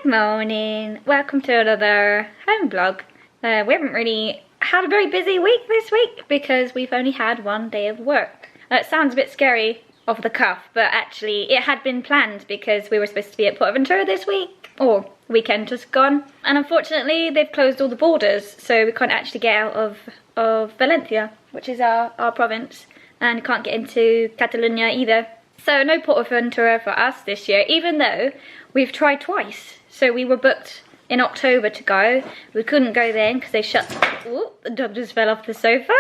Good morning, welcome to another home vlog. We haven't really had a very busy week this week because we've only had one day of work. It sounds a bit scary off the cuff, but actually it had been planned because we were supposed to be at Portaventura this week, or weekend just gone, and unfortunately they've closed all the borders, so we can't actually get out of Valencia, which is our province, and can't get into Catalonia either. So no Portaventura for us this year, even though we've tried twice. So we were booked in October to go. We couldn't go then because they shut. Ooh, the dog just fell off the sofa.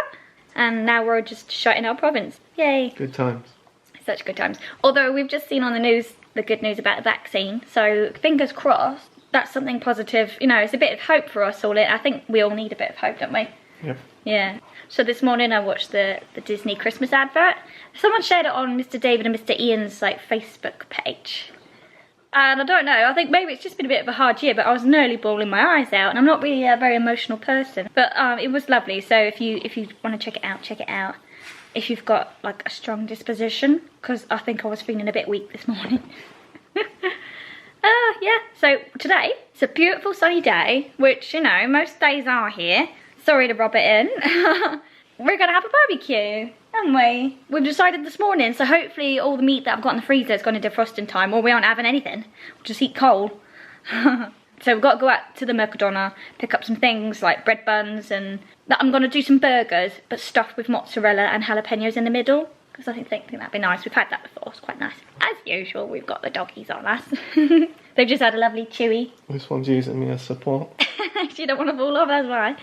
And now we're just shut in our province. Yay. Good times. Such good times. Although we've just seen on the news the good news about the vaccine. So fingers crossed, that's something positive. You know, it's a bit of hope for us all. I think we all need a bit of hope, don't we? Yep. Yeah. So this morning I watched the Disney Christmas advert. Someone shared it on Mr. David and Mr. Ian's Facebook page. And I don't know, I think maybe it's just been a bit of a hard year, but I was nearly bawling my eyes out, and I'm not really a very emotional person. But it was lovely, so if you want to check it out, check it out. If you've got like a strong disposition, because I think I was feeling a bit weak this morning. Yeah, so today, it's a beautiful sunny day, which, you know, most days are here. Sorry to rub it in. We're gonna have a barbecue, aren't we? We've decided this morning, so hopefully all the meat that I've got in the freezer is gonna defrost in time, or we aren't having anything. We'll just eat coal. So we've got to go out to the Mercadona, pick up some things like bread buns, and I'm gonna do some burgers, but stuffed with mozzarella and jalapenos in the middle, because I think that'd be nice. We've had that before, it's quite nice. As usual, we've got the doggies on us. They've just had a lovely chewy. This one's using me as support. She don't want to fall off, that's why.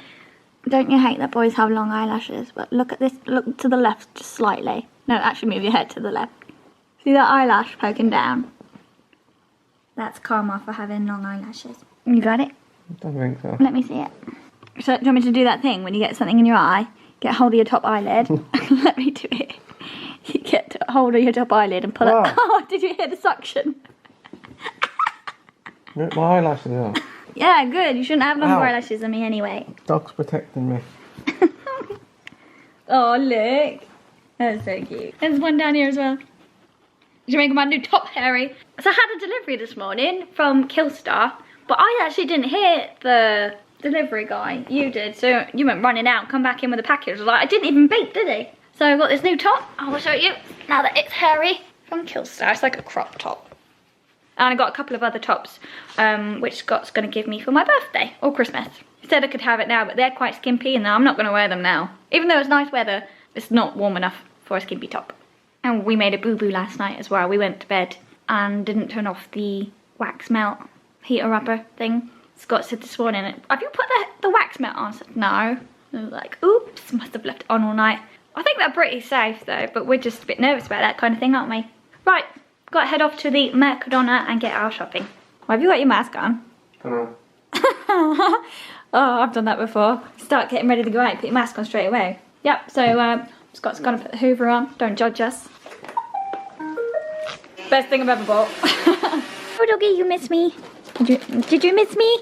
Don't you hate that boys have long eyelashes? But look at this, look to the left just slightly. No, actually move your head to the left. See that eyelash poking down? That's karma for having long eyelashes. You got it? I don't think so. Let me see it. So, do you want me to do that thing when you get something in your eye? Get hold of your top eyelid. Let me do it. You get hold of your top eyelid and pull it. Oh, did you hear the suction? Rip my eyelashes out. Yeah, good. You shouldn't have longer eyelashes than me anyway. Dog's protecting me. Oh, look. That's so cute. There's one down here as well. Did you make my new top, Harry? So I had a delivery this morning from Killstar, but I actually didn't hear the delivery guy. You did. So you went running out, come back in with a package. Like, I didn't even beep, did he? So I've got this new top. I will show you now that it's Harry from Killstar. It's like a crop top. And I got a couple of other tops, which Scott's going to give me for my birthday or Christmas. He said I could have it now, but they're quite skimpy and I'm not going to wear them now. Even though it's nice weather, it's not warm enough for a skimpy top. And we made a boo-boo last night as well. We went to bed and didn't turn off the wax melt heater upper thing. Scott said this morning, have you put the wax melt on? I said, no. I was like, oops, must have left it on all night. I think they're pretty safe though, but we're just a bit nervous about that kind of thing, aren't we? Right. Got to head off to the Mercadona and get our shopping. Well, have you got your mask on? Hello. Oh, I've done that before. Start getting ready to go out, put your mask on straight away. Yep, so Scott's gonna put the Hoover on. Don't judge us. Best thing I've ever bought. Oh, doggy, you miss me? Did you miss me?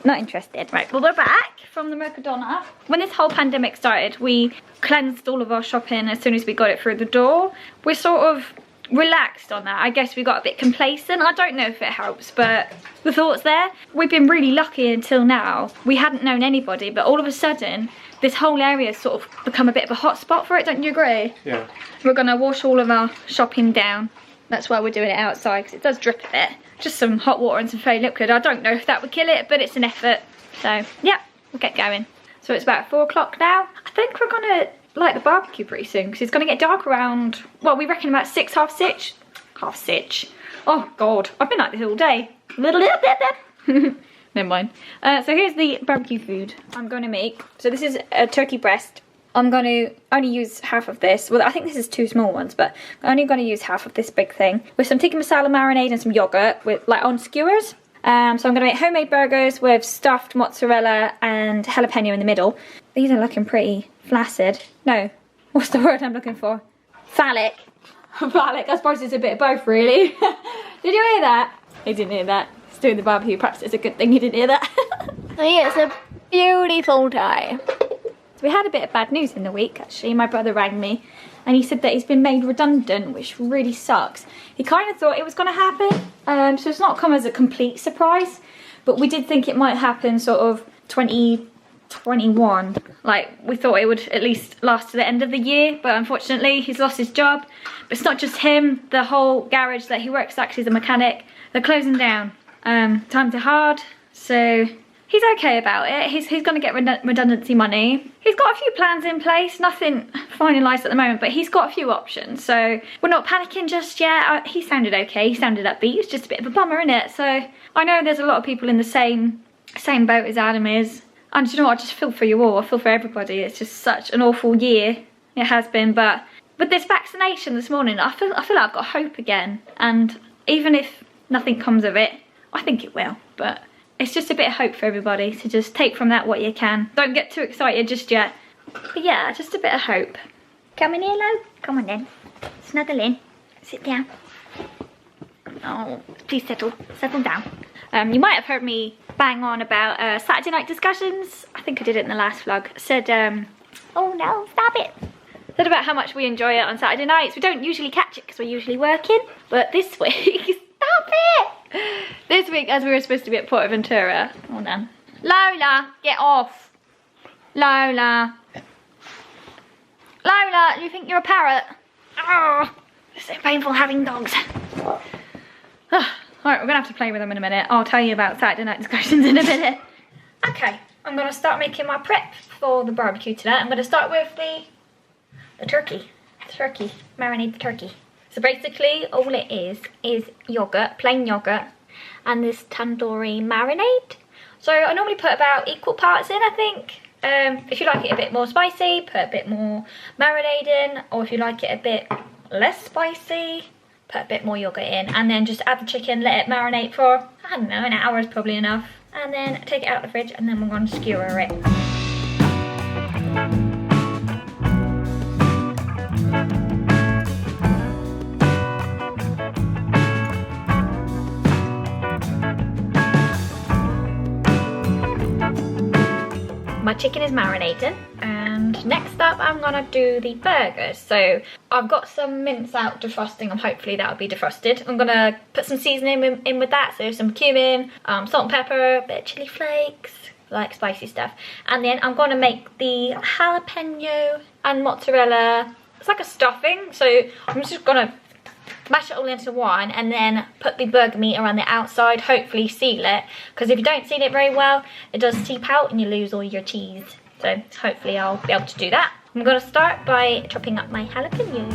Not interested. Right, well, we're back from the Mercadona. When this whole pandemic started, we cleansed all of our shopping as soon as we got it through the door. We're sort of relaxed on that. I guess we got a bit complacent. I don't know if it helps, but the thoughts there. We've been really lucky until now. We hadn't known anybody, but all of a sudden, this whole area has sort of become a bit of a hot spot for it, don't you agree? Yeah. We're gonna wash all of our shopping down. That's why we're doing it outside, because it does drip a bit. Just some hot water and some fairy liquid. I don't know if that would kill it, but it's an effort. So, yeah, we'll get going. So it's about 4 o'clock now. I think we're gonna light the barbecue pretty soon, because it's going to get dark around, well, we reckon about 6, half six. Oh god, I've been like this all day. Never mind. So here's the barbecue food I'm going to make. So this is a turkey breast. I'm going to only use half of this. Well, I think this is 2 small ones, but I'm only going to use half of this big thing with some tikka masala marinade and some yogurt with like on skewers. So I'm going to make homemade burgers with stuffed mozzarella and jalapeno in the middle. These are looking pretty flaccid. No, what's the word I'm looking for? Phallic. Phallic, I suppose it's a bit of both really. Did you hear that? He didn't hear that. He's doing the barbecue, perhaps it's a good thing you didn't hear that. So yeah, it's a beautiful day. So we had a bit of bad news in the week actually. My brother rang me and he said that he's been made redundant, which really sucks. He kind of thought it was going to happen, so it's not come as a complete surprise, but we did think it might happen sort of 2021. Like, we thought it would at least last to the end of the year, but unfortunately he's lost his job. But it's not just him, the whole garage that he works actually as a mechanic, they're closing down. Times are hard, so he's okay about it. He's going to get redundancy money. He's got a few plans in place, nothing finalised at the moment, but he's got a few options, so we're not panicking just yet. He sounded okay, he sounded upbeat. It's just a bit of a bummer, innit? So I know there's a lot of people in the same boat as Adam is, and you know what, I just feel for you all. I feel for everybody. It's just such an awful year, it has been, but with this vaccination this morning, I feel like I've got hope again, and even if nothing comes of it, I think it will, but it's just a bit of hope for everybody, so just take from that what you can. Don't get too excited just yet. But yeah, just a bit of hope. Come in here, love. Come on then. Snuggle in. Sit down. Oh, please settle down. You might have heard me bang on about Saturday night discussions. I think I did it in the last vlog. Said, oh no, stop it. Said about how much we enjoy it on Saturday nights. We don't usually catch it because we're usually working, but this week, stop it! This week, as we were supposed to be at Portaventura. Hold on. Lola, get off. Lola. Lola, do you think you're a parrot? Oh, it's so painful having dogs. Alright, we're going to have to play with them in a minute. I'll tell you about Saturday night discussions in a minute. Okay, I'm going to start making my prep for the barbecue tonight. I'm going to start with the turkey. Marinate the turkey. So basically, all it is yogurt, plain yogurt, and this tandoori marinade. So I normally put about equal parts in, I think. If you like it a bit more spicy, put a bit more marinade in, or if you like it a bit less spicy, put a bit more yogurt in, and then just add the chicken, let it marinate for, I don't know, an hour is probably enough, and then take it out of the fridge, and then we're going to skewer it. My chicken is marinating, and next up I'm gonna do the burgers. So I've got some mince out defrosting, and hopefully that'll be defrosted. I'm gonna put some seasoning in with that, so some cumin, salt and pepper, a bit of chili flakes, like spicy stuff. And then I'm gonna make the jalapeno and mozzarella. It's like a stuffing, so I'm just gonna mash it all into one and then put the burger meat around the outside, hopefully seal it, because if you don't seal it very well, it does seep out and you lose all your cheese. So hopefully I'll be able to do that. I'm going to start by chopping up my jalapenos.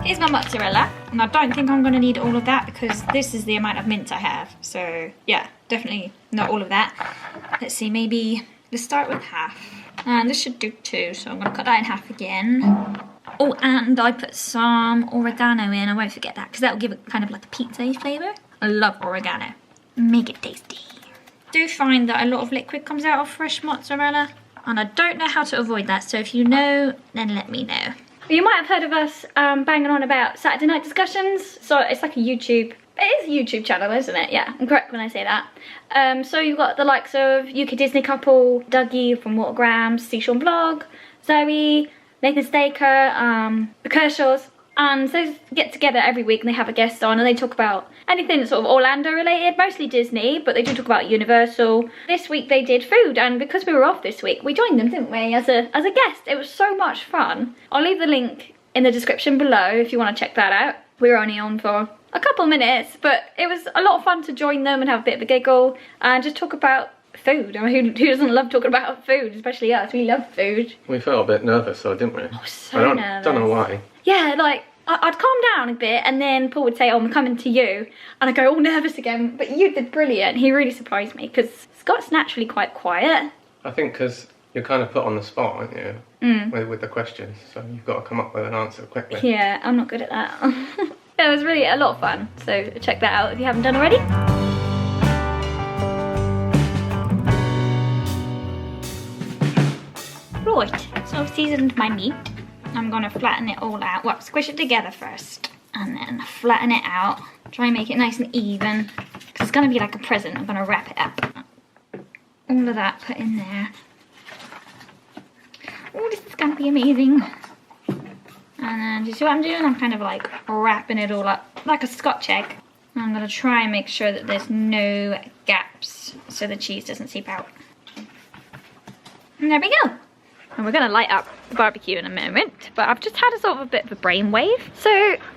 Here's my mozzarella, and I don't think I'm going to need all of that because this is the amount of mince I have. So yeah, definitely not all of that. Let's see, maybe let's start with half. And this should do 2, so I'm going to cut that in half again. Oh, and I put some oregano in. I won't forget that because that will give it kind of like a pizza-y flavour. I love oregano. Make it tasty. I do find that a lot of liquid comes out of fresh mozzarella, and I don't know how to avoid that. So if you know, then let me know. You might have heard of us banging on about Saturday night discussions. So it's like a YouTube, it is a YouTube channel, isn't it? Yeah, I'm correct when I say that. So you've got the likes of UK Disney couple, Dougie from Watergrams, Seashore Vlog, Zoe, Nathan Staker, the Kershaws. And so they get together every week and they have a guest on and they talk about anything sort of Orlando related, mostly Disney, but they do talk about Universal. This week they did food, and because we were off this week, we joined them, didn't we, as a guest. It was so much fun. I'll leave the link in the description below if you want to check that out. We were only on for a couple minutes, but it was a lot of fun to join them and have a bit of a giggle and just talk about food. I mean, who doesn't love talking about food, especially us? We love food. We felt a bit nervous though, didn't we? I was so nervous. Don't know why. Yeah, like, I'd calm down a bit and then Paul would say, oh, I'm coming to you. And I'd go all nervous again, but you did brilliant. He really surprised me because Scott's naturally quite quiet. I think because you're kind of put on the spot, aren't you? With the questions, so you've got to come up with an answer quickly. Yeah, I'm not good at that. It was really a lot of fun, so check that out if you haven't done already. Right, so I've seasoned my meat. I'm gonna flatten it all out. Well, squish it together first and then flatten it out. Try and make it nice and even. It's gonna be like a present. I'm gonna wrap it up. All of that put in there. Oh, this is gonna be amazing. And then, do you see what I'm doing? I'm kind of like wrapping it all up like a Scotch egg. I'm gonna try and make sure that there's no gaps so the cheese doesn't seep out. And there we go. And we're gonna light up the barbecue in a moment, but I've just had a sort of a bit of a brainwave. So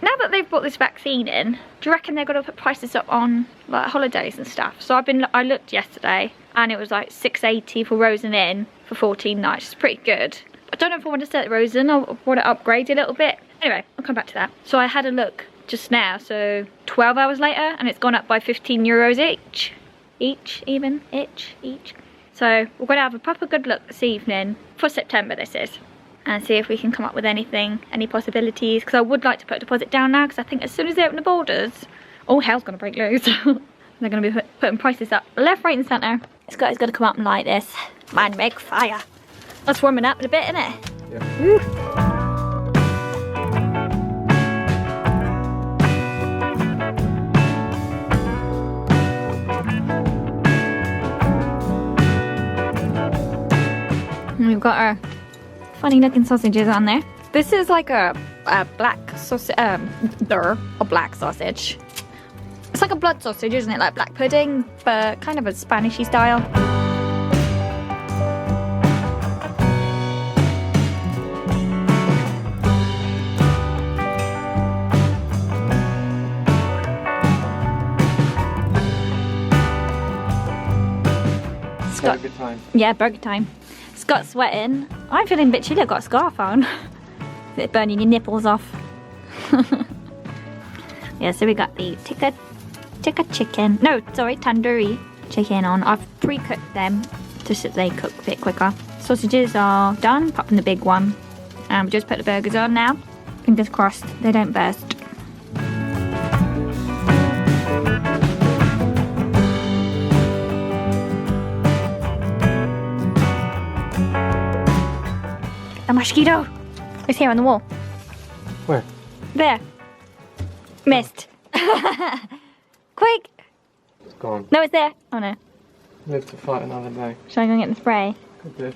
now that they've brought this vaccine in, do you reckon they're gonna put prices up on like holidays and stuff? So I looked yesterday and it was like $6.80 for Rosen Inn for 14 nights. It's pretty good. I don't know if I want to stay at Rosen or want to upgrade a little bit. Anyway, I'll come back to that. So I had a look just now, so 12 hours later, and it's gone up by 15 euros each. So we're going to have a proper good look this evening, for September this is, and see if we can come up with anything, any possibilities, because I would like to put a deposit down now, because I think as soon as they open the borders, all hell's going to break loose. They're going to be putting prices up left, right and centre. Scott is going to come up and light this. Man, make fire. That's warming up in a bit, isn't it? Yeah. Woo. And we've got our funny looking sausages on there. This is like a black sausage, a black sausage. It's like a blood sausage, isn't it? Like black pudding, but kind of a Spanishy style. Burger time. Yeah, burger time. Scott's sweating. I'm feeling a bit chilly. I've got a scarf on. Is it burning your nipples off? Yeah, so we got the tikka chicken. No, sorry, tandoori chicken on. I've pre-cooked them just so they cook a bit quicker. Sausages are done, apart from the big one. We just put the burgers on now. Fingers crossed they don't burst. A mosquito! It's here on the wall. Where? There. Missed. Quick! It's gone. No, it's there. Oh no. Live to fight another day. Shall I go and get the spray? Good do.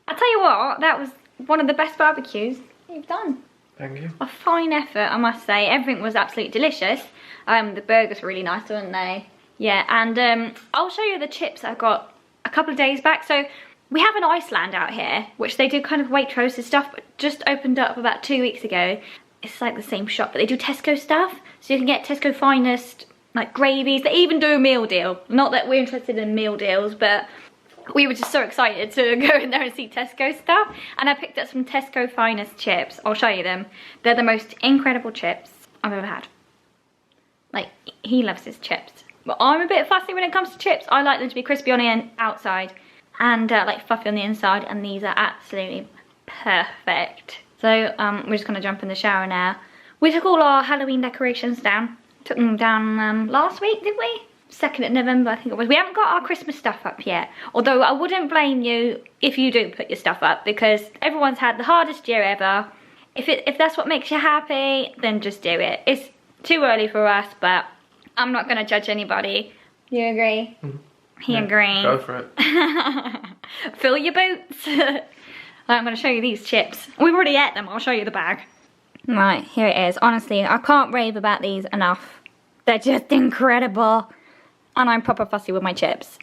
I'll tell you what, that was one of the best barbecues you've done. Thank you. A fine effort, I must say. Everything was absolutely delicious. The burgers were really nice, weren't they? Yeah, and I'll show you the chips I got a couple of days back. So we have an Iceland out here, which they do kind of Waitrose stuff, but just opened up about 2 weeks ago. It's like the same shop, but they do Tesco stuff. So you can get Tesco Finest, like gravies. They even do a meal deal. Not that we're interested in meal deals, but we were just so excited to go in there and see Tesco stuff. And I picked up some Tesco Finest chips. I'll show you them. They're the most incredible chips I've ever had. Like, he loves his chips. But I'm a bit fussy when it comes to chips. I like them to be crispy on the outside and like fluffy on the inside, and these are absolutely perfect. So we're just gonna jump in the shower now. We took all our Halloween decorations down. Took them down last week, did we? 2nd of November, I think it was. We haven't got our Christmas stuff up yet. Although I wouldn't blame you if you do put your stuff up, because everyone's had the hardest year ever. If that's what makes you happy, then just do it. It's too early for us, but I'm not gonna judge anybody. Do you agree? Mm-hmm. He agrees. Go for it. Fill your boots. I'm going to show you these chips. We've already ate them. I'll show you the bag. Right, here it is. Honestly, I can't rave about these enough. They're just incredible. And I'm proper fussy with my chips.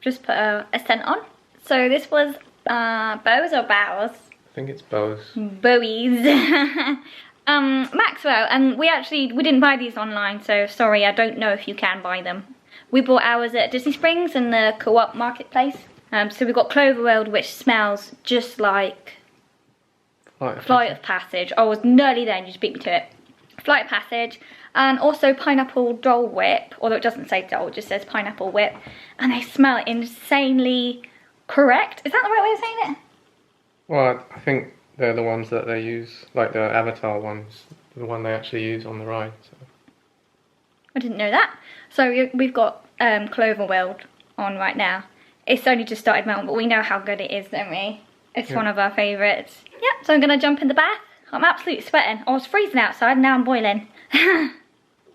Just put a scent on. So this was Bows or Bows? I think it's Bows. Bowies. Maxwell. And we didn't buy these online, so sorry, I don't know if you can buy them. We bought ours at Disney Springs in the Co-op Marketplace. So we got Cloverworld, which smells just like Flight of Passage. I was nearly there and you just beat me to it. Flight of Passage. And also Pineapple Dole Whip. Although it doesn't say Dole, it just says Pineapple Whip. And they smell insanely correct. Is that the right way of saying it? Well, I think they're the ones that they use, like the Avatar ones. The one they actually use on the ride. So. I didn't know that. So we've got Cloverworld on right now. It's only just started melting, but we know how good it is, don't we? It's one of our favourites. Yep, so I'm going to jump in the bath. I'm absolutely sweating. I was freezing outside, now I'm boiling.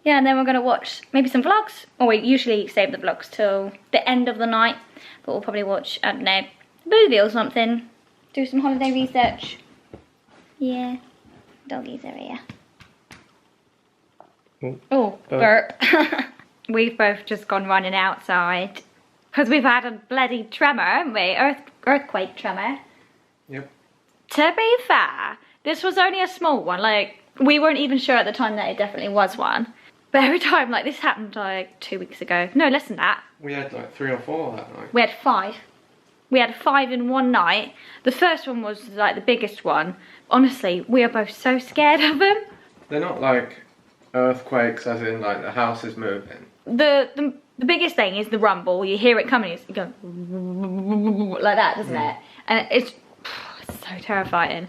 Yeah, and then we're going to watch maybe some vlogs. Or we usually save the vlogs till the end of the night. But we'll probably watch, I don't know, a movie or something. Do some holiday research. Yeah. Doggies are here. Oh, burp. We've both just gone running outside. Because we've had a bloody tremor, haven't we? Earthquake tremor. Yep. To be fair, this was only a small one. Like, we weren't even sure at the time that it definitely was one. But every time, like, this happened like 2 weeks ago. No, less than that. We had like 3 or 4 that night. We had 5. We had 5 in one night. The first one was like the biggest one. Honestly, we are both so scared of them. They're not like earthquakes as in like the house is moving. The biggest thing is the rumble. You hear it coming, you go like that, doesn't it? And it's so terrifying.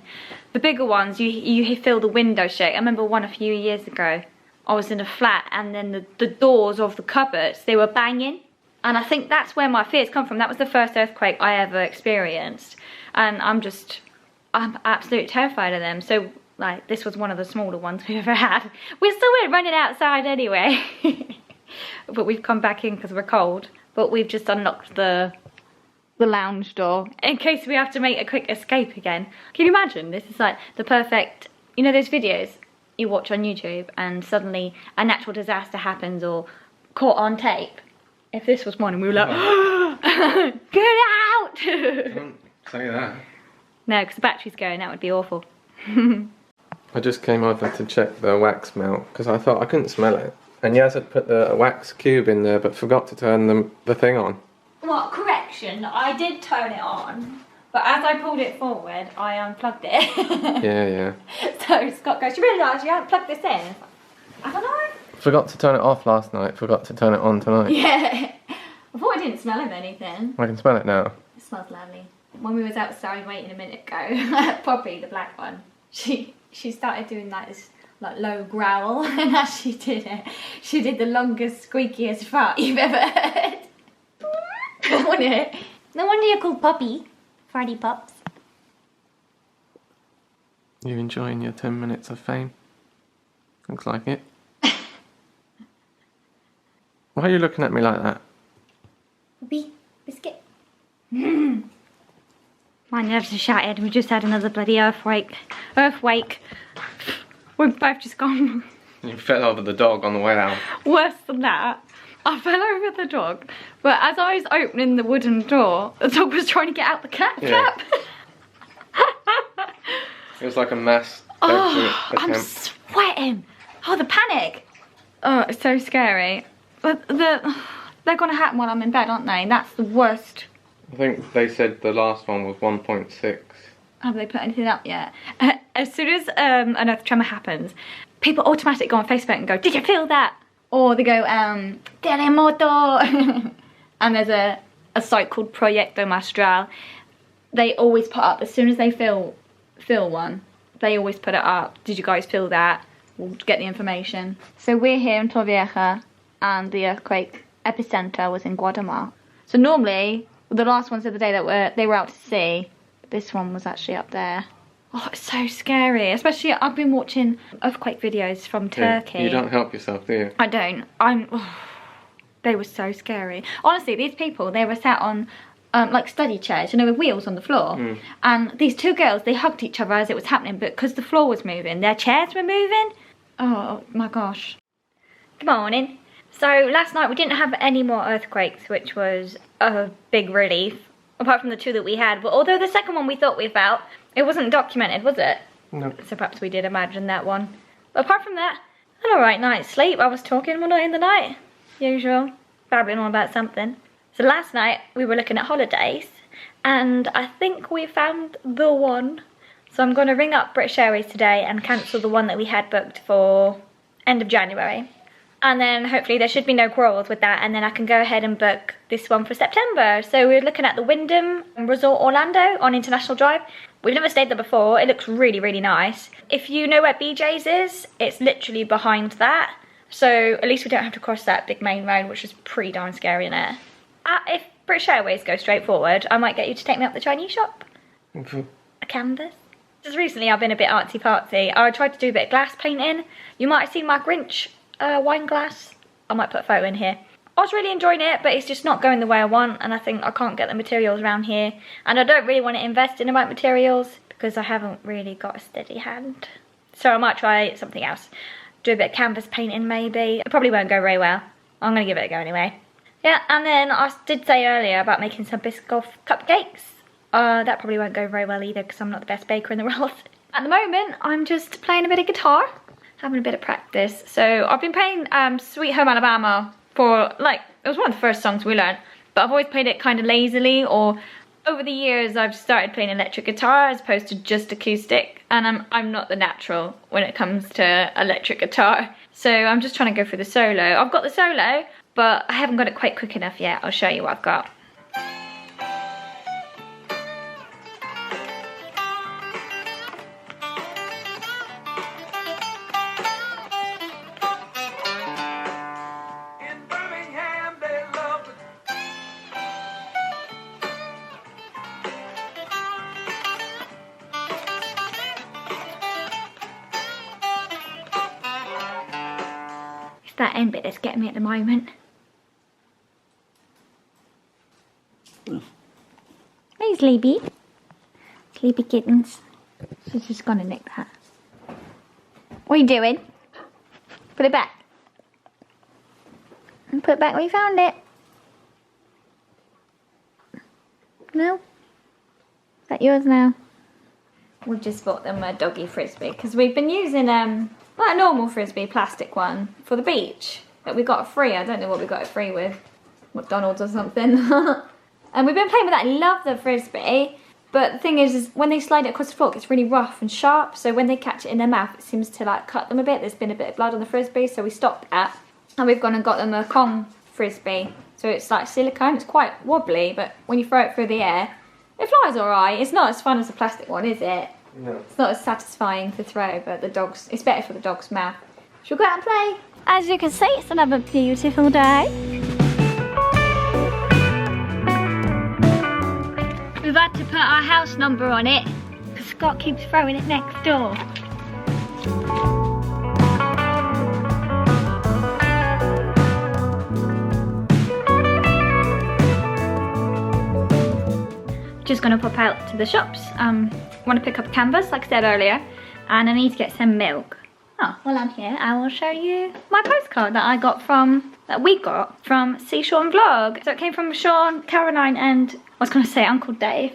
The bigger ones, you feel the window shake. I remember one a few years ago. I was in a flat and then the doors of the cupboards, they were banging. And I think that's where my fears come from. That was the first earthquake I ever experienced. And I'm absolutely terrified of them. So, like, this was one of the smaller ones we've ever had. We still went running outside anyway. But we've come back in because we're cold. But we've just unlocked the lounge door in case we have to make a quick escape again. Can you imagine? This is like the perfect, you know those videos you watch on YouTube and suddenly a natural disaster happens or caught on tape? If this was one and we were like, get out! Don't say that. No, because the battery's going, that would be awful. I just came over to check the wax melt because I thought I couldn't smell it. And Yas had put the wax cube in there but forgot to turn the thing on. What, correction, I did turn it on, but as I pulled it forward, I unplugged it. Yeah. So Scott goes, you realise you haven't plugged this in? I don't know. Forgot to turn it off last night, forgot to turn it on tonight. Yeah. I thought I didn't smell of anything. I can smell it now. It smells lovely. When we was outside waiting a minute ago, Poppy, the black one, she started doing like this like low growl, and as she did it, she did the longest, squeakiest fart you've ever heard. Wasn't it? No wonder you're called Poppy. Farty Pops. You enjoying your 10 minutes of fame? Looks like it. Why are you looking at me like that? Poppy, biscuit. My nerves are shattered. We just had another bloody earthquake. We've both just gone. You fell over the dog on the way out. Worse than that. I fell over the dog, but as I was opening the wooden door, the dog was trying to get out the cat trap. It was like a mass attempt. I'm sweating. Oh, the panic. Oh, it's so scary. But they're going to happen while I'm in bed, aren't they? That's the worst. I think they said the last one was 1.6. Have they put anything up yet? As soon as an earth tremor happens, people automatically go on Facebook and go, did you feel that? Or they go, terremoto. And there's a site called Proyecto Mastral. They always put up, as soon as they feel one, they always put it up. Did you guys feel that? We'll get the information. So we're here in Torrevieja, and the earthquake epicenter was in Guatemala. So normally, the last ones of the day that they were out to sea, this one was actually up there. Oh, it's so scary. Especially, I've been watching earthquake videos from Turkey. You don't help yourself, do you? I don't. They were so scary. Honestly, these people, they were sat on like study chairs, you know, with wheels on the floor. And these two girls, they hugged each other as it was happening, but because the floor was moving, their chairs were moving. Oh my gosh. Good morning. So last night we didn't have any more earthquakes, which was a big relief. Apart from the 2 that we had. But although the second one we thought we felt, it wasn't documented, was it? No. So perhaps we did imagine that one. But apart from that, an alright night's sleep. I was talking one night in the night. Usual. Babbling on about something. So last night we were looking at holidays. And I think we found the one. So I'm going to ring up British Airways today and cancel the one that we had booked for end of January. And then hopefully there should be no quarrels with that, and then I can go ahead and book this one for September. So we're looking at the Wyndham Resort Orlando on International Drive. We've never stayed there before. It looks really, really nice. If you know where BJ's is, it's literally behind that. So at least we don't have to cross that big main road, which is pretty darn scary in there. If British Airways go straight forward, I might get you to take me up the Chinese shop. A canvas. Just recently I've been a bit artsy-fartsy. I tried to do a bit of glass painting. You might have seen my Grinch wine glass. I might put a photo in here. I was really enjoying it, but it's just not going the way I want, and I think I can't get the materials around here. And I don't really want to invest in the right materials because I haven't really got a steady hand. So I might try something else. Do a bit of canvas painting maybe. It probably won't go very well. I'm going to give it a go anyway. Yeah, and then I did say earlier about making some Biscoff cupcakes. That probably won't go very well either because I'm not the best baker in the world. At the moment, I'm just playing a bit of guitar, having a bit of practice. So I've been playing Sweet Home Alabama for, like, it was one of the first songs we learned, but I've always played it kind of lazily, or over the years I've started playing electric guitar as opposed to just acoustic, and I'm not the natural when it comes to electric guitar. So I'm just trying to go for the solo. I've got the solo, but I haven't got it quite quick enough yet. I'll show you what I've got. That end bit that's getting me at the moment. Hey, Sleepy. Sleepy kittens. She's just gonna nick that. What are you doing? Put it back. And put it back where you found it. No? Is that yours now? We've just bought them a doggy frisbee because we've been using like a normal frisbee, plastic one, for the beach that we got free. I don't know what we got it free with, McDonald's or something. And we've been playing with that. I love the frisbee, but the thing is when they slide it across the floor, it's really rough and sharp. So when they catch it in their mouth, it seems to like cut them a bit. There's been a bit of blood on the frisbee, so we stopped that. And we've gone and got them a Kong frisbee. So it's like silicone. It's quite wobbly, but when you throw it through the air, it flies all right. It's not as fun as a plastic one, is it? No. It's not as satisfying to throw, but it's better for the dog's mouth. Shall we go out and play? As you can see, it's another beautiful day. We've had to put our house number on it because Scott keeps throwing it next door. Just gonna pop out to the shops. Want to pick up canvas, like I said earlier, and I need to get some milk. Oh, while I'm here, I will show you my postcard that we got from See Sean Vlog. So it came from Sean, Caroline, and I was gonna say Uncle Dave,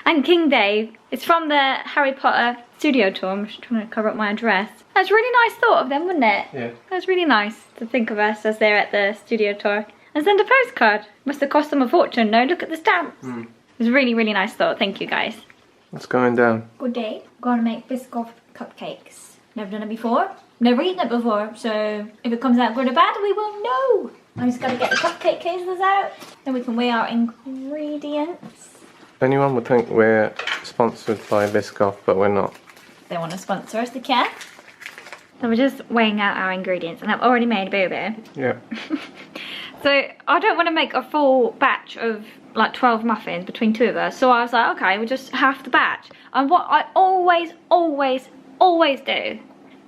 and King Dave. It's from the Harry Potter studio tour. I'm just trying to cover up my address. That's a really nice thought of them, wasn't it? Yeah. That was really nice to think of us as they're at the studio tour and send a postcard. Must have cost them a fortune. No, look at the stamps. It was a really, really nice thought. Thank you, guys. What's going down? Good day. I'm going to make Biscoff cupcakes. Never done it before. Never eaten it before. So if it comes out good or bad, we won't know. I'm just going to get the cupcake cases out. Then we can weigh our ingredients. Anyone would think we're sponsored by Biscoff, but we're not. If they want to sponsor us, they can. So we're just weighing out our ingredients. And I've already made a boo-boo. Yeah. So I don't want to make a full batch of like 12 muffins between two of us. So I was like, okay, we'll just half the batch. And what I always do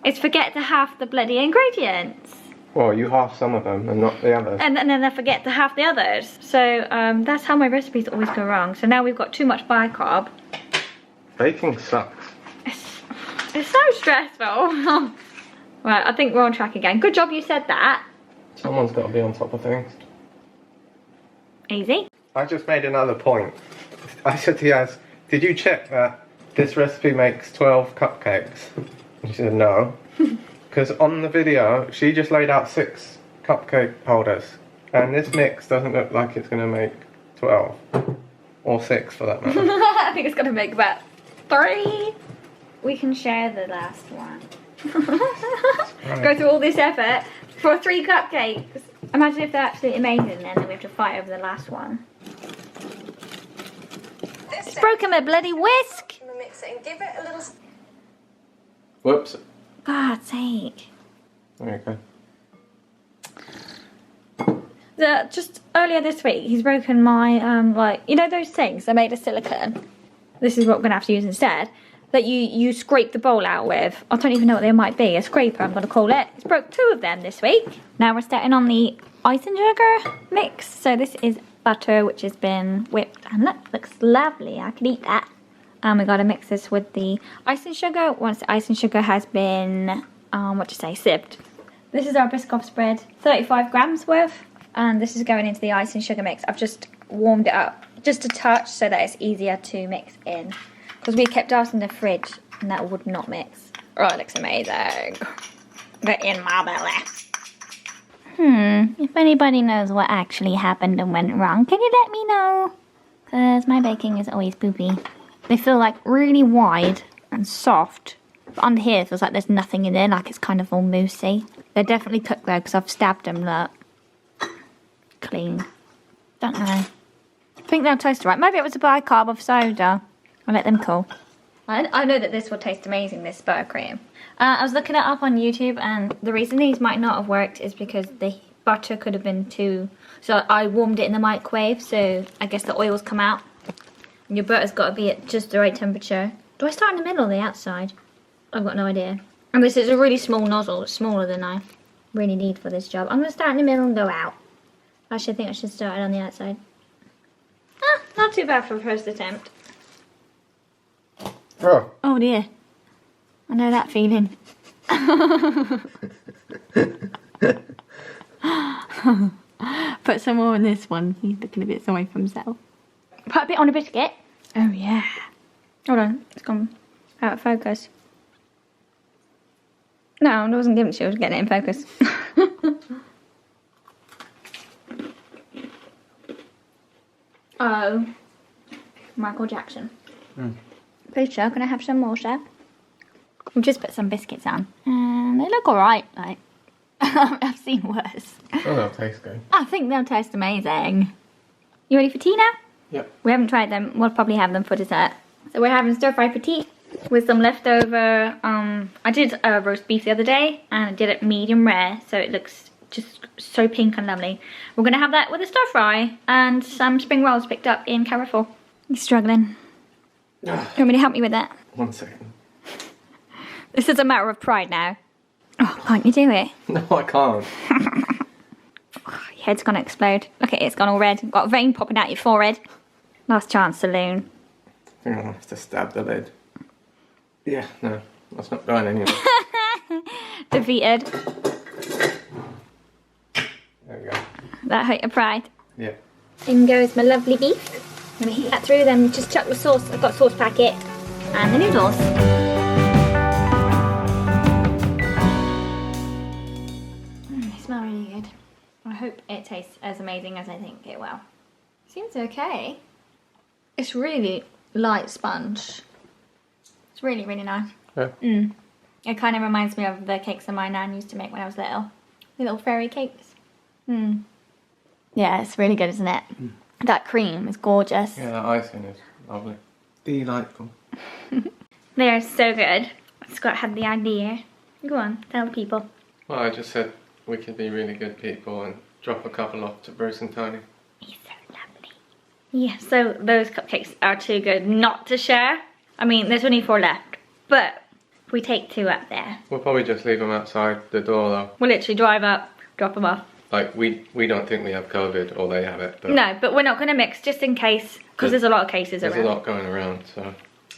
is forget to half the bloody ingredients. Well, you half some of them and not the others. And then I forget to half the others. So that's how my recipes always go wrong. So now we've got too much bicarb. Baking sucks. It's so stressful. Right, I think we're on track again. Good job you said that. Someone's got to be on top of things. Easy. I just made another point. I said to Yas, did you check that this recipe makes 12 cupcakes? She said no. Because on the video, she just laid out 6 cupcake holders. And this mix doesn't look like it's going to make 12. Or 6 for that matter. I think it's going to make about 3. We can share the last one. Right. Go through all this effort for 3 cupcakes. Imagine if they're absolutely amazing then we have to fight over the last one. It's broken my bloody whisk! Mix it and give it a little... Whoops. God's sake. There you go. Just earlier this week, he's broken my, like, you know those things? They're made of silicone. This is what we're going to have to use instead. that you scrape the bowl out with. I don't even know what they might be. A scraper, I'm going to call it. It's broke 2 of them this week. Now we're starting on the ice and sugar mix. So this is butter, which has been whipped. And look, looks lovely. I could eat that. And we got to mix this with the ice and sugar. Once the ice and sugar has been, sieved. This is our Biscoff spread. 35 grams worth. And this is going into the ice and sugar mix. I've just warmed it up just a touch so that it's easier to mix in. Because we kept ours in the fridge and that would not mix. Oh, it looks amazing. But in my belly. If anybody knows what actually happened and went wrong, can you let me know? Because my baking is always poopy. They feel like really wide and soft. But under here it feels like there's nothing in there, like it's kind of all moussey. They're definitely cooked though because I've stabbed them, look. Clean. Don't know. I think they'll taste right. Maybe it was a bicarb of soda. I'll let them cool. I know that this will taste amazing, this buttercream. I was looking it up on YouTube, and the reason these might not have worked is because the butter could have been too... So I warmed it in the microwave, so I guess the oil's come out. And your butter's got to be at just the right temperature. Do I start in the middle or the outside? I've got no idea. And this is a really small nozzle. It's smaller than I really need for this job. I'm going to start in the middle and go out. Actually, I think I should start it on the outside. Not too bad for the first attempt. Oh. Oh dear. I know that feeling. Put some more on this one. He's looking a bit sorry for himself. Put a bit on a biscuit. Oh yeah. Hold on. It's gone out of focus. No, I wasn't giving it to you. I was getting it in focus. Oh. Michael Jackson. Please, sir, can I have some more, sir? We've just put some biscuits on. And they look alright, like. I've seen worse. Oh, they'll taste good. I think they'll taste amazing. You ready for tea now? Yep. We haven't tried them. We'll probably have them for dessert. So we're having stir fry for tea with some leftover, I did roast beef the other day and I did it medium rare, so it looks just so pink and lovely. We're going to have that with a stir fry and some spring rolls picked up in Carrefour. You're struggling. You want me to help you with that? 1 second. This is a matter of pride now. Oh, can't you do it? No, I can't. Your head's gonna explode. Look at it, it's gone all red. Got a vein popping out your forehead. Last chance saloon. I think I'll have to stab the lid. Yeah, no, that's not going anywhere. Defeated. There we go. That hurt your pride. Yeah. In goes my lovely beef. I'm gonna heat that through, then just chuck the sauce. I've got a sauce packet and the noodles. They smell really good. I hope it tastes as amazing as I think it will. Seems okay. It's really light sponge. It's really, really nice. Yeah. It kind of reminds me of the cakes that my nan used to make when I was little. The little fairy cakes. Yeah, it's really good, isn't it? That cream is gorgeous. Yeah, that icing is lovely. Delightful. They're so good. Scott had the idea. Go on, tell the people. Well, I just said we could be really good people and drop a couple off to Bruce and Tony. He's so lovely. Yeah, so those cupcakes are too good not to share. I mean, there's only 4 left, but if we take 2 up there. We'll probably just leave them outside the door though. We'll literally drive up, drop them off. Like, we don't think we have COVID or they have it. But no, but we're not going to mix just in case, because there's a lot of cases around. There's a lot going around, so.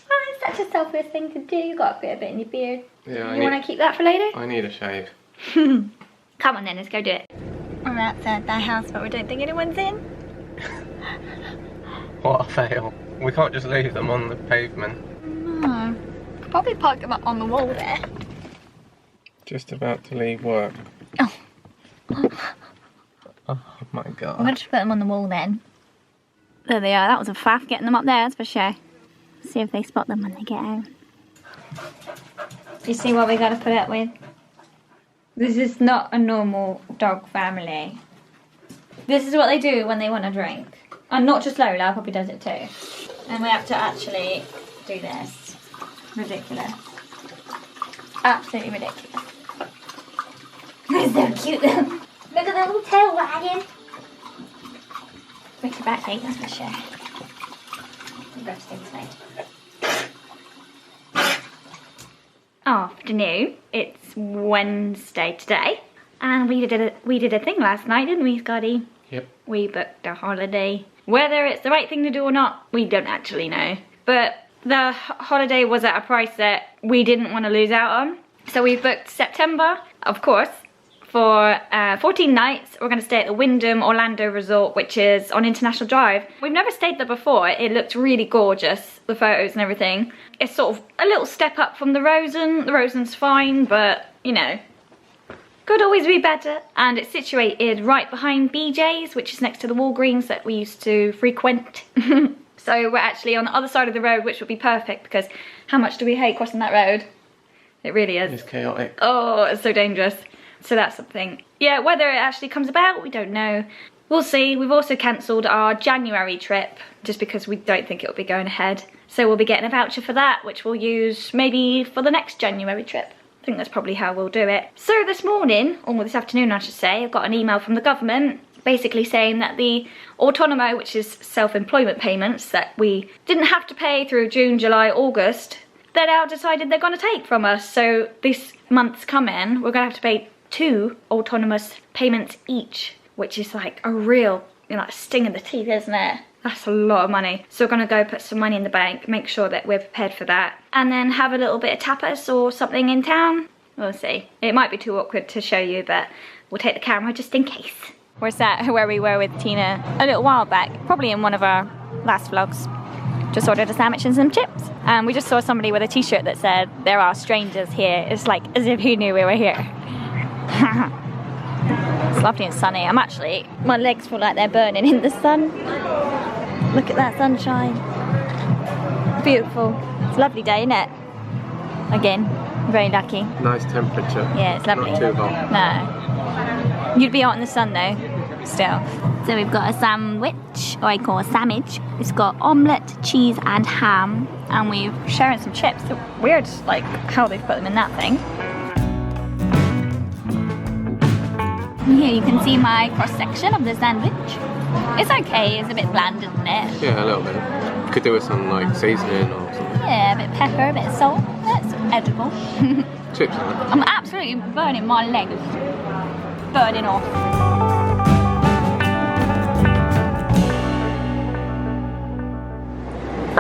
Oh, it's such a selfish thing to do. You got to put a bit in your beard. Yeah, You want to keep that for later? I need a shave. Come on then, let's go do it. I'm outside the house, but we don't think anyone's in. What a fail. We can't just leave them on the pavement. No. Probably park them up on the wall there. Just about to leave work. Oh. Oh my god. I'm going to put them on the wall then. There they are. That was a faff getting them up there, that's for sure. See if they spot them when they get out. You see what we got to put up with? This is not a normal dog family. This is what they do when they want to drink. And not just Lola, probably does it too. And we have to actually do this. Ridiculous. Absolutely ridiculous. They're so cute though. Look at the little tail wagging. Wicked back cake, that's for sure. Roasting tonight. afternoon. It's Wednesday today. And we did a thing last night, didn't we, Scotty? Yep. We booked a holiday. Whether it's the right thing to do or not, we don't actually know. But the holiday was at a price that we didn't want to lose out on. So we booked September, of course, for 14 nights. We're going to stay at the Wyndham Orlando Resort, which is on International Drive. We've never stayed there before. It looked really gorgeous, the photos and everything. It's sort of a little step up from the Rosen. The Rosen's fine, but, you know, could always be better. And it's situated right behind BJ's, which is next to the Walgreens that we used to frequent. So we're actually on the other side of the road, which would be perfect, because how much do we hate crossing that road? It really is. It's chaotic. Oh, it's so dangerous. So that's something. Yeah, whether it actually comes about, we don't know. We'll see. We've also cancelled our January trip just because we don't think it'll be going ahead. So we'll be getting a voucher for that, which we'll use maybe for the next January trip. I think that's probably how we'll do it. So this morning, or this afternoon I should say, I've got an email from the government basically saying that the autonomo, which is self-employment payments that we didn't have to pay through June, July, August, they now decided they're going to take from us. So this month's coming, we're going to have to pay 2 autonomous payments each, which is like a real, you know, like a sting in the teeth, isn't it? That's a lot of money. So we're going to go put some money in the bank, make sure that we're prepared for that, and then have a little bit of tapas or something in town. We'll see. It might be too awkward to show you, but we'll take the camera just in case. We're sat where we were with Tina a little while back, probably in one of our last vlogs. Just ordered a sandwich and some chips. And we just saw somebody with a t-shirt that said, "There are strangers here." It's like as if he knew we were here. It's lovely and sunny. My legs feel like they're burning in the sun. Look at that sunshine. Beautiful. It's a lovely day, isn't it? Again, very lucky. Nice temperature. Yeah, it's lovely. Not too hot. No. You'd be out in the sun though, still. So we've got a sandwich, or I call a sandwich. It's got omelette, cheese and ham. And we're sharing some chips. It's weird, like, how they've put them in that thing. And here you can see my cross-section of the sandwich. It's okay, it's a bit bland, isn't it? Yeah, a little bit. You could do with some, like, seasoning or something. Yeah, a bit of pepper, a bit of salt. That's edible. Chips, isn't it? I'm absolutely burning my legs. Burning off.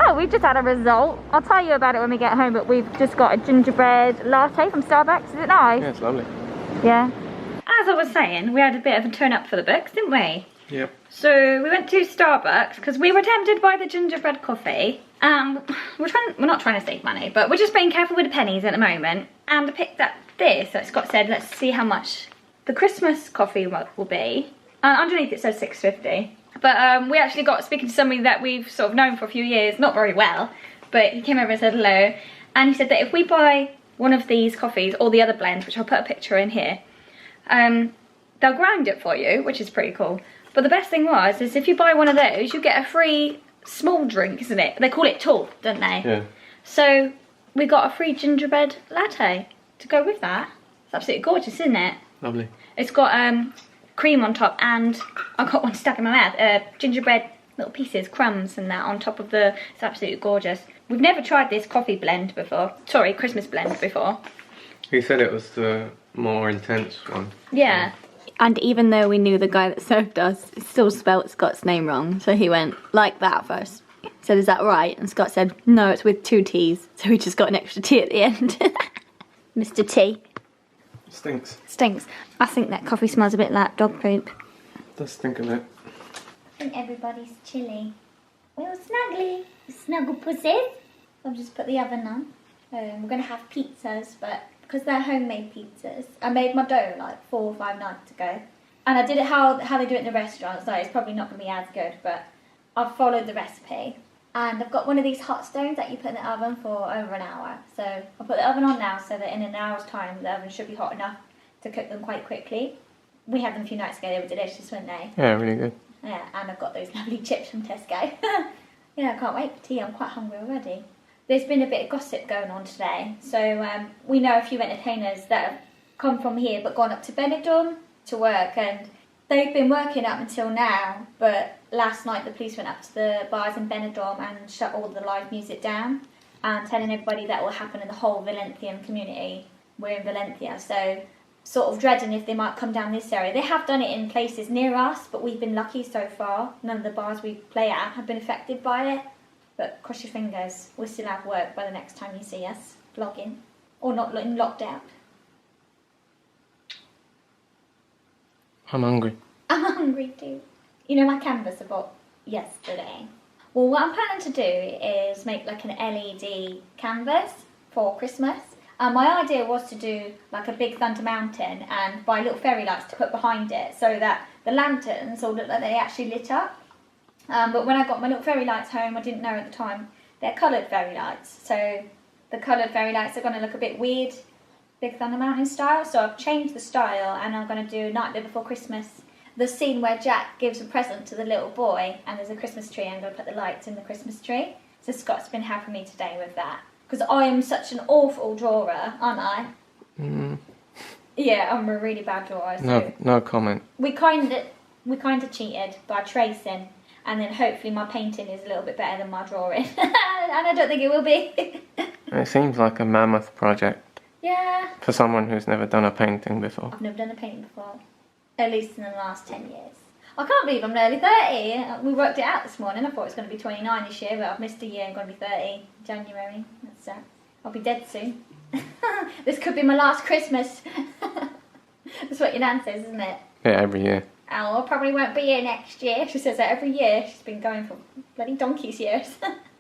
Oh, we've just had a result. I'll tell you about it when we get home, but we've just got a gingerbread latte from Starbucks. Is it nice? Yeah, it's lovely. Yeah. As I was saying, we had a bit of a turn up for the books, didn't we? Yep. So we went to Starbucks because we were tempted by the gingerbread coffee. We're not trying to save money, but we're just being careful with the pennies at the moment. And I picked up this that Scott said, let's see how much the Christmas coffee will be. And underneath it says $6.50. But we actually got speaking to somebody that we've sort of known for a few years, not very well, but he came over and said hello. And he said that if we buy one of these coffees or the other blends, which I'll put a picture in here, they'll grind it for you, which is pretty cool. But the best thing is if you buy one of those, you get a free small drink, isn't it? They call it tall, don't they? Yeah. So we got a free gingerbread latte to go with that. It's absolutely gorgeous, isn't it? Lovely. It's got cream on top, and I got one stuck in my mouth. Gingerbread little pieces, crumbs and that on top of the... It's absolutely gorgeous. We've never tried this coffee blend before. Sorry, Christmas blend before. He said it was the more intense one. Yeah. And even though we knew the guy that served us, it still spelt Scott's name wrong. So he went like that first. He said, "Is that right?" And Scott said, "No, it's with 2 T's." So we just got an extra T at the end. Mr. T. Stinks. Stinks. I think that coffee smells a bit like dog poop. Does stink a bit. I think everybody's chilly. Well, snuggly. Snuggle pussies. I've just put the oven on. We're going to have pizzas, but because they're homemade pizzas, I made my dough like 4 or 5 nights ago. And I did it how they do it in the restaurant, so it's probably not going to be as good, but I've followed the recipe. And I've got one of these hot stones that you put in the oven for over an hour. So I'll put the oven on now so that in an hour's time the oven should be hot enough to cook them quite quickly. We had them a few nights ago, they were delicious, weren't they? Yeah, really good. Yeah, and I've got those lovely chips from Tesco. Yeah, I can't wait for tea, I'm quite hungry already. There's been a bit of gossip going on today. So we know a few entertainers that have come from here but gone up to Benidorm to work, and they've been working up until now, but last night the police went up to the bars in Benidorm and shut all the live music down. and telling everybody that will happen in the whole Valencian community. We're in Valencia, so sort of dreading if they might come down this area. They have done it in places near us, but we've been lucky so far. None of the bars we play at have been affected by it. But cross your fingers, we'll still have work by the next time you see us vlogging. Or not in lockdown. I'm hungry. I'm hungry too. You know my canvas I bought yesterday? Well, what I'm planning to do is make like an LED canvas for Christmas. My idea was to do like a big Thunder Mountain and buy little fairy lights to put behind it so that the lanterns all look like they actually lit up. But when I got my little fairy lights home, I didn't know at the time, they're coloured fairy lights. So the coloured fairy lights are going to look a bit weird, Big Thunder Mountain style. So I've changed the style and I'm going to do Nightmare Before Christmas. The scene where Jack gives a present to the little boy and there's a Christmas tree, I'm going to put the lights in the Christmas tree. So Scott's been helping me today with that. Because I am such an awful drawer, aren't I? Yeah, I'm a really bad drawer. So no comment. We kind of cheated by tracing, and then hopefully my painting is a little bit better than my drawing, and I don't think it will be. It seems like a mammoth project. Yeah. For someone who's never done a painting before. I've never done a painting before, at least in the last 10 years. I can't believe I'm nearly 30. We worked it out this morning. I thought it was going to be 29 this year, but I've missed a year. I'm going to be 30 January. That's I'll be dead soon. This could be my last Christmas. That's what your nan says, isn't it? Yeah, every year. Oh, I probably won't be here next year. She says that every year. She's been going for bloody donkey's years.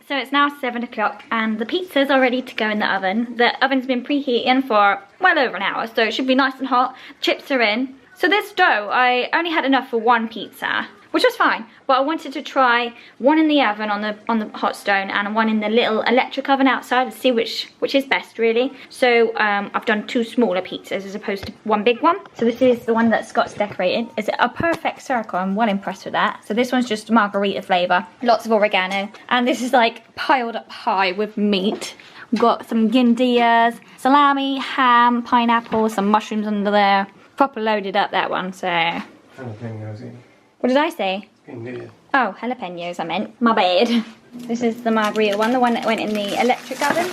So it's now 7 o'clock and the pizzas are ready to go in the oven. The oven's been preheating for well over an hour, so it should be nice and hot. Chips are in. So this dough, I only had enough for one pizza, which was fine. But I wanted to try one in the oven on the hot stone and one in the little electric oven outside to see which is best, really. So I've done 2 smaller pizzas as opposed to one big one. So this is the one that Scott's decorated. It's a perfect circle. I'm well impressed with that. So this one's just margarita flavour, lots of oregano, and this is like piled up high with meat. We've got some guindillas, salami, ham, pineapple, some mushrooms under there. Proper loaded up, that one, so... Jalapenos in. What did I say? India. Oh, jalapenos I meant. My bad. This is the margarita one, the one that went in the electric oven.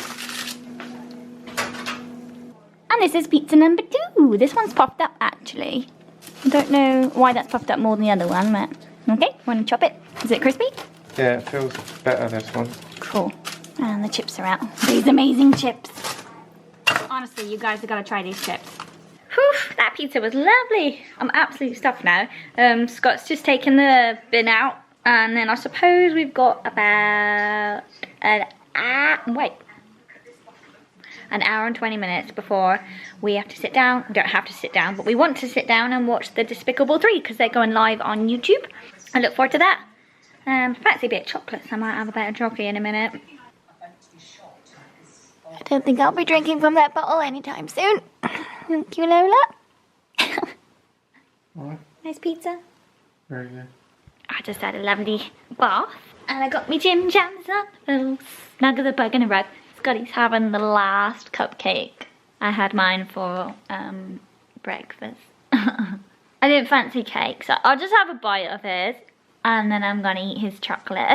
And this is pizza number 2. This one's popped up, actually. I don't know why that's popped up more than the other one, but... Okay, want to chop it? Is it crispy? Yeah, it feels better, this one. Cool. And the chips are out. These amazing chips. Honestly, you guys have got to try these chips. Whew, that pizza was lovely. I'm absolutely stuffed now. Scott's just taken the bin out, and then I suppose we've got about an hour and 20 minutes before we have to sit down. We don't have to sit down, but we want to sit down and watch the Despicable 3 because they're going live on YouTube. I look forward to that. Fancy a bit of chocolate, so I might have a bit of doggie in a minute. I don't think I'll be drinking from that bottle anytime soon. Thank you, Lola. What? Nice pizza. Very good. I just had a lovely bath and I got my gym jams up. A little snug of the bug in a rug. Scotty's having the last cupcake. I had mine for breakfast. I didn't fancy cake, so I'll just have a bite of his and then I'm gonna eat his chocolate.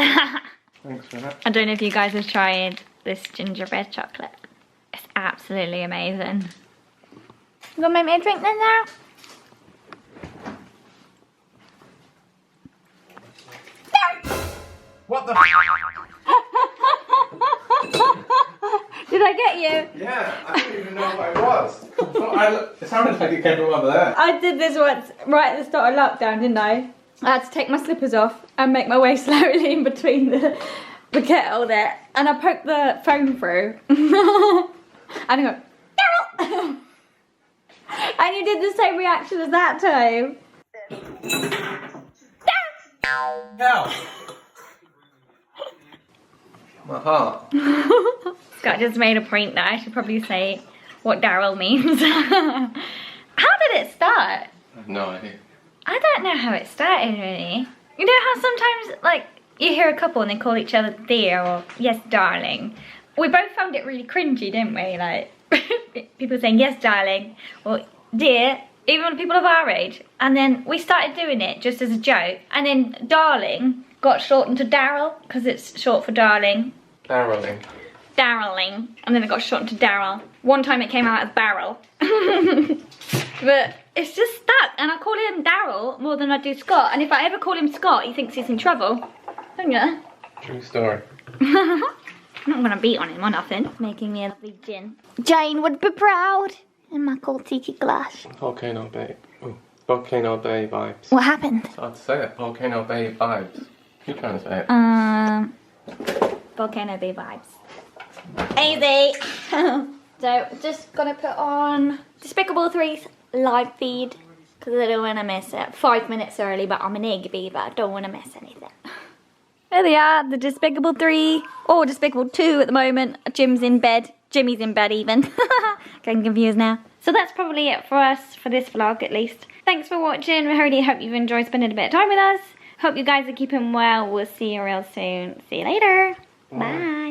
Thanks for that. I don't know if you guys have tried this gingerbread chocolate. It's absolutely amazing. You gonna make me a drink then, Sarah? What the Did I get you? Yeah, I didn't even know what it was. It sounded like it came from over there. I did this once right at the start of lockdown, didn't I? I had to take my slippers off and make my way slowly in between the kettle there, and I poked the phone through. And I go, Daryl! And you did the same reaction as that time. Help! My heart. Scott just made a point that I should probably say what Daryl means. How did it start? I have no idea. I don't know how it started, really. You know how sometimes, like, you hear a couple and they call each other dear or yes, darling. We both found it really cringy, didn't we? Like, people saying yes, darling, or dear, even when people of our age. And then we started doing it just as a joke. And then darling got shortened to Daryl, because it's short for darling. Darling. Darreling, and then it got shortened to Daryl. One time it came out as Barrel. But it's just stuck, and I call him Daryl more than I do Scott. And if I ever call him Scott, he thinks he's in trouble. Don't you? True story. I'm not gonna beat on him or nothing. Making me a lovely gin. Jane would be proud in my cold tiki glass. Volcano Bay. Ooh, Volcano Bay vibes. What happened? It's hard to say it. Volcano Bay vibes. You trying to say it? Volcano Bay vibes. Easy. So just gonna put on Despicable 3's live feed because I don't want to miss it. 5 minutes early, but I'm an egg beaver. I don't want to miss anything. There they are, the Despicable 3 or Despicable 2 at the moment. Jim's in bed. Jimmy's in bed even. Getting confused now. So that's probably it for us for this vlog at least. Thanks for watching. I really hope you've enjoyed spending a bit of time with us. Hope you guys are keeping well. We'll see you real soon. See you later. Bye.